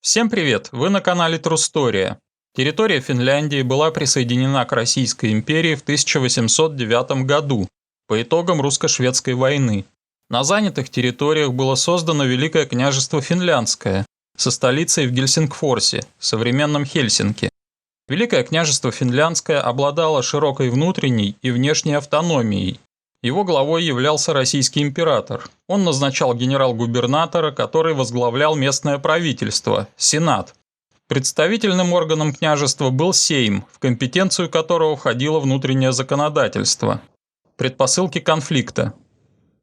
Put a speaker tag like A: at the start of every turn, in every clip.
A: Всем привет! Вы на канале Трустория. Территория Финляндии была присоединена к Российской империи в 1809 году по итогам русско-шведской войны. На занятых территориях было создано Великое княжество Финляндское со столицей в Гельсингфорсе, современном Хельсинки. Великое княжество Финляндское обладало широкой внутренней и внешней автономией. Его главой являлся российский император. Он назначал генерал-губернатора, который возглавлял местное правительство – Сенат. Представительным органом княжества был Сейм, в компетенцию которого входило внутреннее законодательство. Предпосылки конфликта.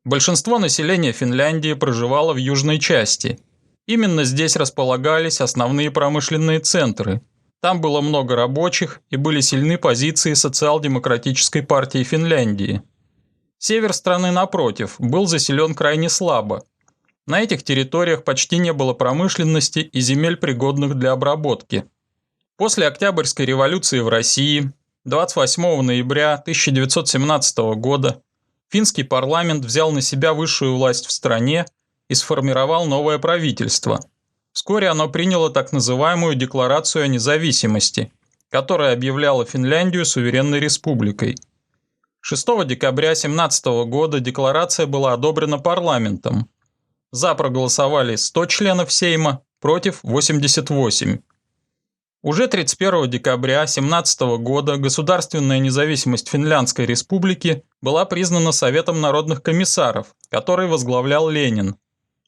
A: Большинство населения Финляндии проживало в южной части. Именно здесь располагались основные промышленные центры. Там было много рабочих и были сильны позиции социал-демократической партии Финляндии. Север страны, напротив, был заселен крайне слабо. На этих территориях почти не было промышленности и земель, пригодных для обработки. После Октябрьской революции в России 28 ноября 1917 года финский парламент взял на себя высшую власть в стране и сформировал новое правительство. Вскоре оно приняло так называемую Декларацию о независимости, которая объявляла Финляндию суверенной республикой. 6 декабря 1917 года декларация была одобрена парламентом. За проголосовали 100 членов Сейма, против 88. Уже 31 декабря 1917 года государственная независимость Финляндской республики была признана Советом народных комиссаров, который возглавлял Ленин.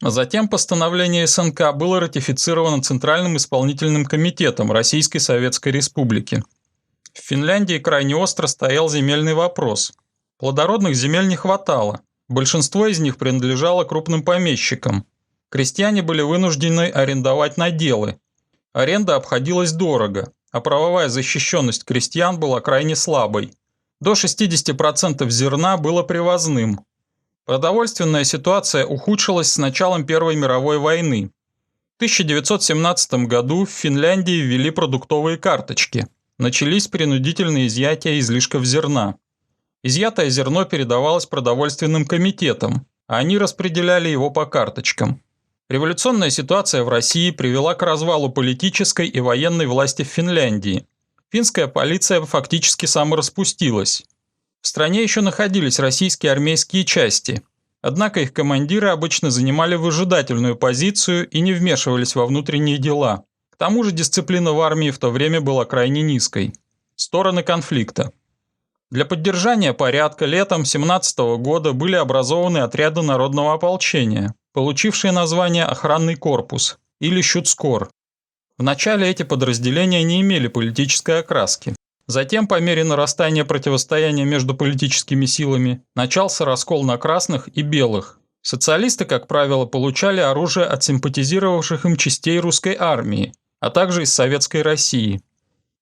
A: Затем постановление СНК было ратифицировано Центральным исполнительным комитетом Российской Советской Республики. В Финляндии крайне остро стоял земельный вопрос. Плодородных земель не хватало. Большинство из них принадлежало крупным помещикам. Крестьяне были вынуждены арендовать наделы. Аренда обходилась дорого, а правовая защищенность крестьян была крайне слабой. До 60% зерна было привозным. Продовольственная ситуация ухудшилась с началом Первой мировой войны. В 1917 году в Финляндии ввели продуктовые карточки. Начались принудительные изъятия излишков зерна. Изъятое зерно передавалось продовольственным комитетам, а они распределяли его по карточкам. Революционная ситуация в России привела к развалу политической и военной власти в Финляндии. Финская полиция фактически самораспустилась. В стране еще находились российские армейские части, однако их командиры обычно занимали выжидательную позицию и не вмешивались во внутренние дела. К тому же дисциплина в армии в то время была крайне низкой. Стороны конфликта. Для поддержания порядка летом 1917 года были образованы отряды народного ополчения, получившие название «Охранный корпус» или «Щутскор». Вначале эти подразделения не имели политической окраски. Затем, по мере нарастания противостояния между политическими силами, начался раскол на красных и белых. Социалисты, как правило, получали оружие от симпатизировавших им частей русской армии, а также из Советской России.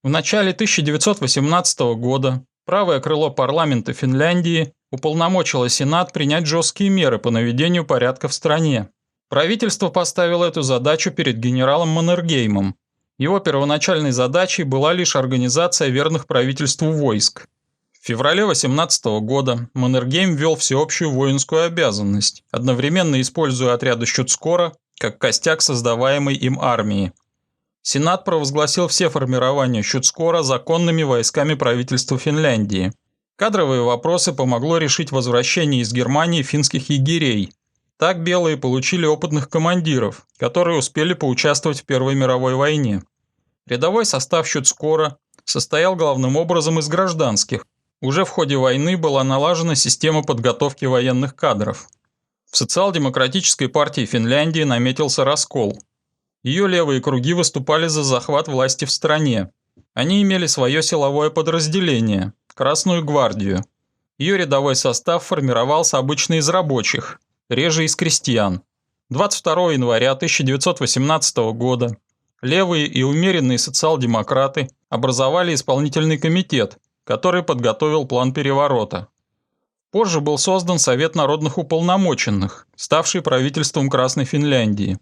A: В начале 1918 года правое крыло парламента Финляндии уполномочило Сенат принять жесткие меры по наведению порядка в стране. Правительство поставило эту задачу перед генералом Маннергеймом. Его первоначальной задачей была лишь организация верных правительству войск. В феврале 18 года Маннергейм ввел всеобщую воинскую обязанность, одновременно используя отряды Щутскора как костяк создаваемой им армии. Сенат провозгласил все формирования Щутскора законными войсками правительства Финляндии. Кадровые вопросы помогло решить возвращение из Германии финских егерей. Так белые получили опытных командиров, которые успели поучаствовать в Первой мировой войне. Рядовой состав Щутскора состоял главным образом из гражданских. Уже в ходе войны была налажена система подготовки военных кадров. В социал-демократической партии Финляндии наметился раскол. Ее левые круги выступали за захват власти в стране. Они имели свое силовое подразделение – Красную гвардию. Ее рядовой состав формировался обычно из рабочих, реже из крестьян. 22 января 1918 года левые и умеренные социал-демократы образовали исполнительный комитет, который подготовил план переворота. Позже был создан Совет народных уполномоченных, ставший правительством Красной Финляндии.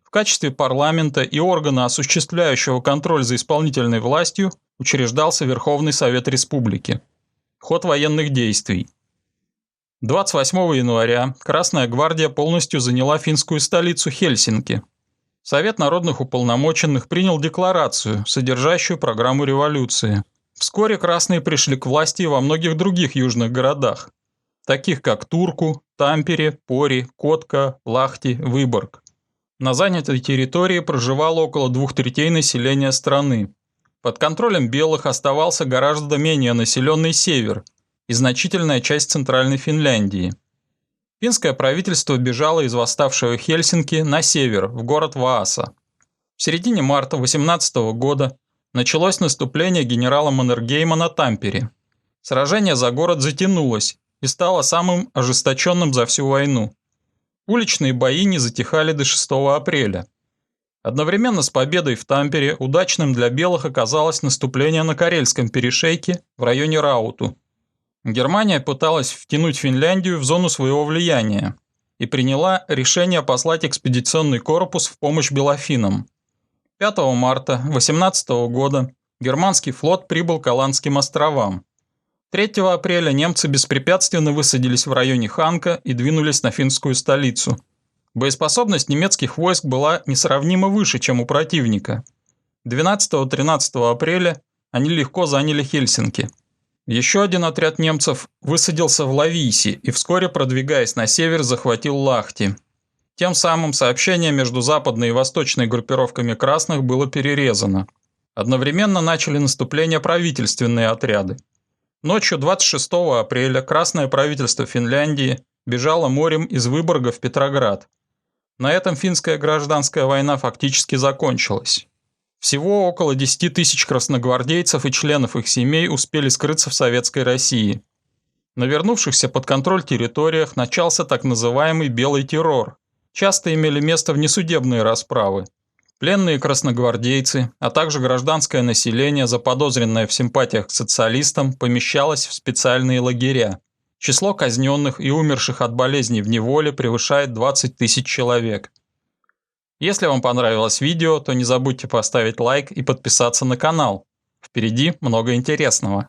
A: В качестве парламента и органа, осуществляющего контроль за исполнительной властью, учреждался Верховный Совет Республики. Ход военных действий. 28 января Красная гвардия полностью заняла финскую столицу Хельсинки. Совет народных уполномоченных принял декларацию, содержащую программу революции. Вскоре красные пришли к власти и во многих других южных городах, таких как Турку, Тампере, Пори, Котка, Лахти, Выборг. На занятой территории проживало около 2/3 населения страны. Под контролем белых оставался гораздо менее населенный север и значительная часть центральной Финляндии. Финское правительство бежало из восставшего Хельсинки на север, в город Вааса. В середине марта 18 года началось наступление генерала Маннергейма на Тампере. Сражение за город затянулось и стало самым ожесточенным за всю войну. Уличные бои не затихали до 6 апреля. Одновременно с победой в Тампере удачным для белых оказалось наступление на Карельском перешейке в районе Рауту. Германия пыталась втянуть Финляндию в зону своего влияния и приняла решение послать экспедиционный корпус в помощь белофинам. 5 марта 18 года германский флот прибыл к Аландским островам. 3 апреля немцы беспрепятственно высадились в районе Ханка и двинулись на финскую столицу. Боеспособность немецких войск была несравнимо выше, чем у противника. 12-13 апреля они легко заняли Хельсинки. Еще один отряд немцев высадился в Лавийси и вскоре, продвигаясь на север, захватил Лахти. Тем самым сообщение между западной и восточной группировками красных было перерезано. Одновременно начали наступление правительственные отряды. Ночью 26 апреля Красное правительство Финляндии бежало морем из Выборга в Петроград. На этом финская гражданская война фактически закончилась. Всего около 10 тысяч красногвардейцев и членов их семей успели скрыться в Советской России. На вернувшихся под контроль территориях начался так называемый «белый террор». Часто имели место внесудебные расправы. Пленные красногвардейцы, а также гражданское население, заподозренное в симпатиях к социалистам, помещалось в специальные лагеря. Число казненных и умерших от болезней в неволе превышает 20 тысяч человек. Если вам понравилось видео, то не забудьте поставить лайк и подписаться на канал. Впереди много интересного.